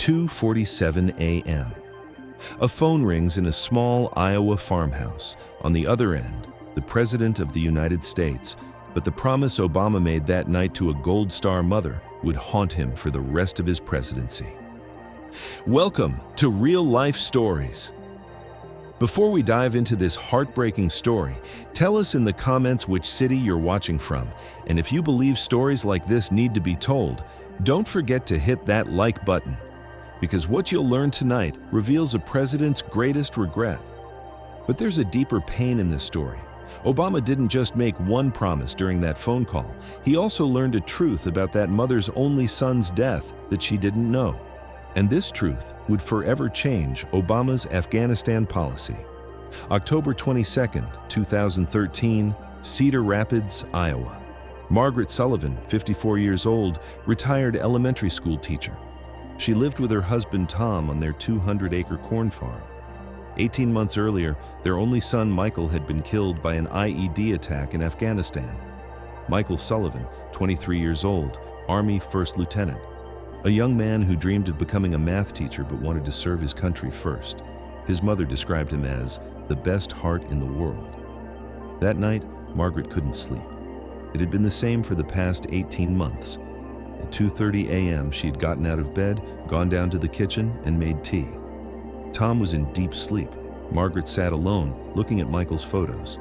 2:47 a.m. A phone rings in a small Iowa farmhouse. On the other end, the President of the United States, but the promise Obama made that night to a Gold Star mother would haunt him for the rest of his presidency. Welcome to Real Life Stories. Before we dive into this heartbreaking story, tell us in the comments which city you're watching from, and if you believe stories like this need to be told, don't forget to hit that like button, because what you'll learn tonight reveals a president's greatest regret. But there's a deeper pain in this story. Obama didn't just make one promise during that phone call. He also learned a truth about that mother's only son's death that she didn't know. And this truth would forever change Obama's Afghanistan policy. October 22, 2013, Cedar Rapids, Iowa. Margaret Sullivan, 54 years old, retired elementary school teacher. She lived with her husband Tom on their 200-acre corn farm. 18 months earlier, their only son Michael had been killed by an IED attack in Afghanistan. Michael Sullivan, 23 years old, Army First Lieutenant. A young man who dreamed of becoming a math teacher but wanted to serve his country first. His mother described him as the best heart in the world. That night, Margaret couldn't sleep. It had been the same for the past 18 months. At 2:30 a.m., she had gotten out of bed, gone down to the kitchen, and made tea. Tom was in deep sleep. Margaret sat alone, looking at Michael's photos.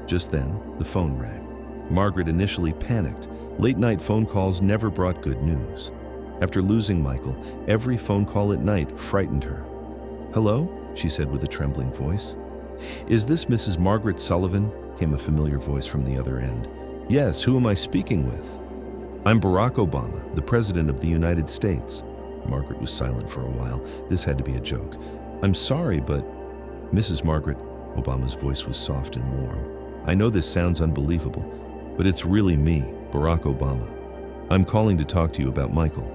Just then, the phone rang. Margaret initially panicked. Late-night phone calls never brought good news. After losing Michael, every phone call at night frightened her. "Hello?" she said with a trembling voice. "Is this Mrs. Margaret Sullivan?" came a familiar voice from the other end. "Yes, who am I speaking with?" "I'm Barack Obama, the President of the United States." Margaret was silent for a while. This had to be a joke. "I'm sorry, but..." "Mrs. Margaret," Obama's voice was soft and warm. "I know this sounds unbelievable, but it's really me, Barack Obama. I'm calling to talk to you about Michael."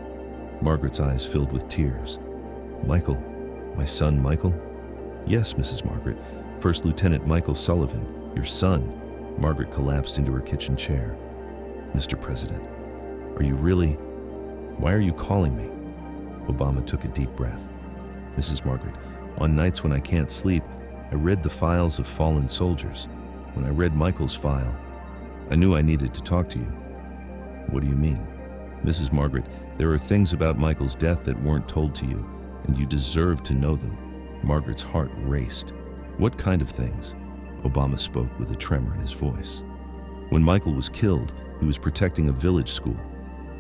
Margaret's eyes filled with tears. "Michael? My son Michael?" "Yes, Mrs. Margaret. First Lieutenant Michael Sullivan, your son." Margaret collapsed into her kitchen chair. "Mr. President, are you really... Why are you calling me?" Obama took a deep breath. "Mrs. Margaret, on nights when I can't sleep, I read the files of fallen soldiers. When I read Michael's file, I knew I needed to talk to you." "What do you mean?" "Mrs. Margaret, there are things about Michael's death that weren't told to you, and you deserve to know them." Margaret's heart raced. "What kind of things?" Obama spoke with a tremor in his voice. "When Michael was killed, he was protecting a village school.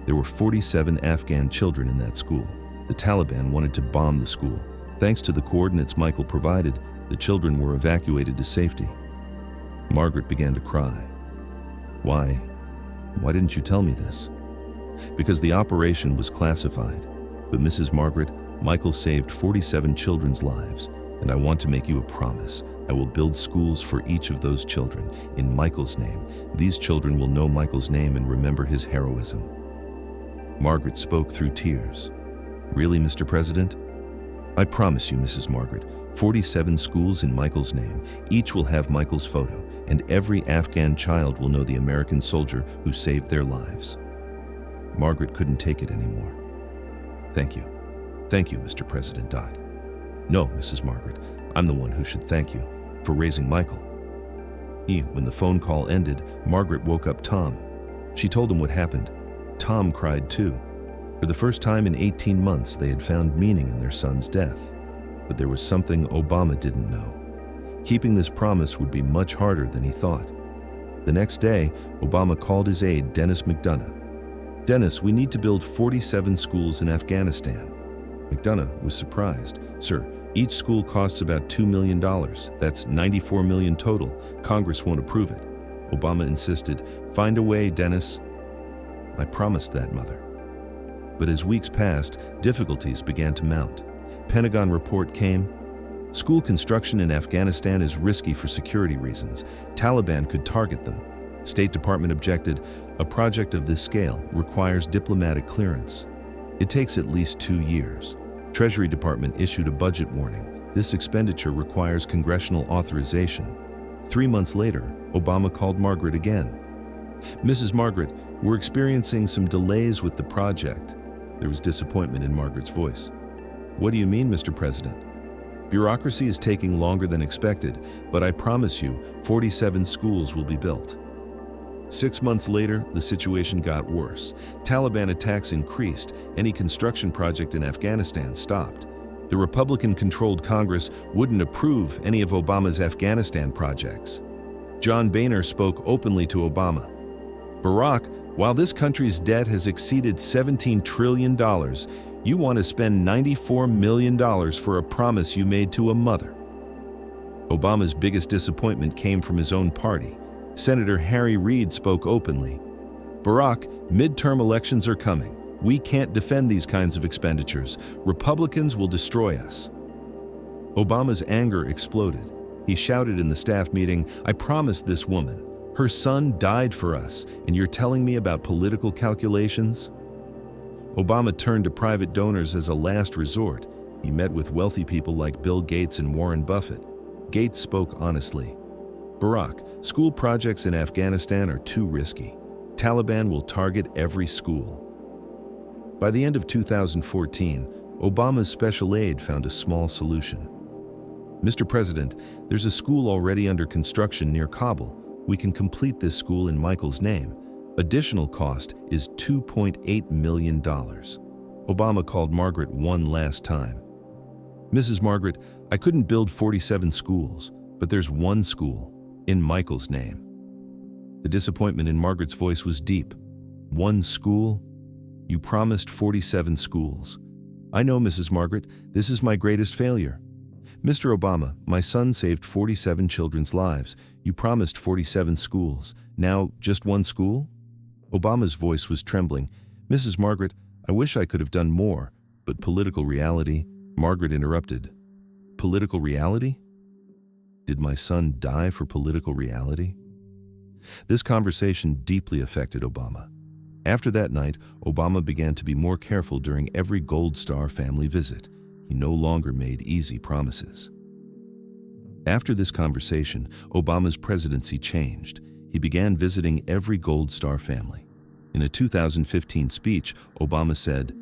There were 47 Afghan children in that school. The Taliban wanted to bomb the school. Thanks to the coordinates Michael provided, the children were evacuated to safety." Margaret began to cry. Why didn't you tell me this?" "Because the operation was classified. But Mrs. Margaret, Michael saved 47 children's lives, and I want to make you a promise. I will build schools for each of those children, in Michael's name. These children will know Michael's name and remember his heroism." Margaret spoke through tears. "Really, Mr. President?" "I promise you, Mrs. Margaret, 47 schools in Michael's name. Each will have Michael's photo, and every Afghan child will know the American soldier who saved their lives." Margaret couldn't take it anymore. "Thank you. Thank you, Mr. President. No, Mrs. Margaret, I'm the one who should thank you for raising Michael." When the phone call ended, Margaret woke up Tom. She told him what happened. Tom cried too. For the first time in 18 months, they had found meaning in their son's death. But there was something Obama didn't know. Keeping this promise would be much harder than he thought. The next day, Obama called his aide, Dennis McDonough. "Dennis, we need to build 47 schools in Afghanistan." McDonough was surprised. "Sir, each school costs about $2 million. That's $94 million total. Congress won't approve it." Obama insisted. "Find a way, Dennis." "I promised that, Mother." But as weeks passed, difficulties began to mount. Pentagon report came. "School construction in Afghanistan is risky for security reasons. Taliban could target them." State Department objected. "A project of this scale requires diplomatic clearance. It takes at least 2 years." Treasury Department issued a budget warning. "This expenditure requires congressional authorization." 3 months later, Obama called Margaret again. "Mrs. Margaret, we're experiencing some delays with the project." There was disappointment in Margaret's voice. What do you mean, Mr. President? Bureaucracy is taking longer than expected, but I promise you, 47 schools will be built. 6 months later, the situation got worse. Taliban attacks increased. Any construction project in Afghanistan stopped. The Republican-controlled Congress wouldn't approve any of Obama's Afghanistan projects. John Boehner spoke openly to Obama. Barack, while this country's debt has exceeded $17 trillion, you want to spend $94 million for a promise you made to a mother. Obama's biggest disappointment came from his own party. Senator Harry Reid spoke openly. Barack, midterm elections are coming. We can't defend these kinds of expenditures. Republicans will destroy us. Obama's anger exploded. He shouted in the staff meeting, "I promised this woman. Her son died for us, and you're telling me about political calculations?" Obama turned to private donors as a last resort. He met with wealthy people like Bill Gates and Warren Buffett. Gates spoke honestly. Barack, school projects in Afghanistan are too risky. Taliban will target every school. By the end of 2014, Obama's special aide found a small solution. Mr. President, there's a school already under construction near Kabul. We can complete this school in Michael's name. Additional cost is $2.8 million. Obama called Margaret one last time. Mrs. Margaret, I couldn't build 47 schools, but there's one school in Michael's name. The disappointment in Margaret's voice was deep. One school? You promised 47 schools. I know, Mrs. Margaret, this is my greatest failure. Mr. Obama, my son saved 47 children's lives. You promised 47 schools. Now, just one school? Obama's voice was trembling. Mrs. Margaret, I wish I could have done more, but political reality. Margaret interrupted. Political reality? Did my son die for political reality? This conversation deeply affected Obama. After that night, Obama began to be more careful during every Gold Star family visit. He no longer made easy promises. After this conversation, Obama's presidency changed. He began visiting every Gold Star family. In a 2015 speech, Obama said,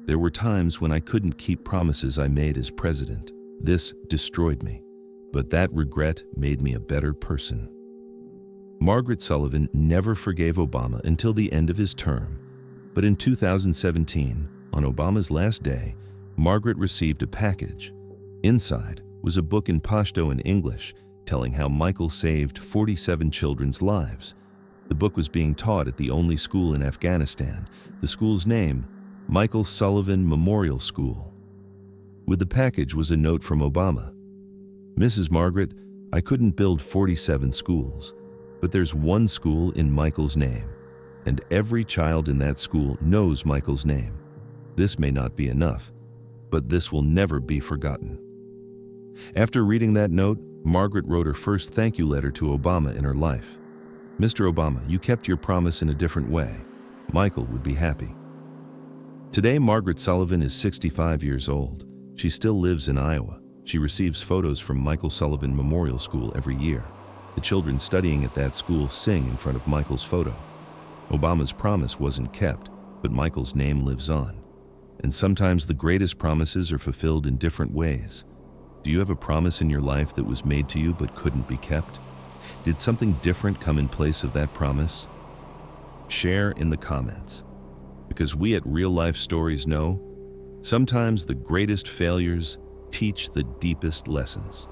"There were times when I couldn't keep promises I made as president. This destroyed me, but that regret made me a better person." Margaret Sullivan never forgave Obama until the end of his term. But in 2017, on Obama's last day, Margaret received a package. Inside was a book in Pashto and English telling how Michael saved 47 children's lives. The book was being taught at the only school in Afghanistan. The school's name, Michael Sullivan Memorial School. With the package was a note from Obama. Mrs. Margaret, I couldn't build 47 schools, but there's one school in Michael's name, and every child in that school knows Michael's name. This may not be enough, but this will never be forgotten. After reading that note, Margaret wrote her first thank you letter to Obama in her life. Mr. Obama, you kept your promise in a different way. Michael would be happy. Today, Margaret Sullivan is 65 years old. She still lives in Iowa. She receives photos from Michael Sullivan Memorial School every year. The children studying at that school sing in front of Michael's photo. Obama's promise wasn't kept, but Michael's name lives on. And sometimes the greatest promises are fulfilled in different ways. Do you have a promise in your life that was made to you but couldn't be kept? Did something different come in place of that promise? Share in the comments. Because we at Real Life Stories know, sometimes the greatest failures teach the deepest lessons.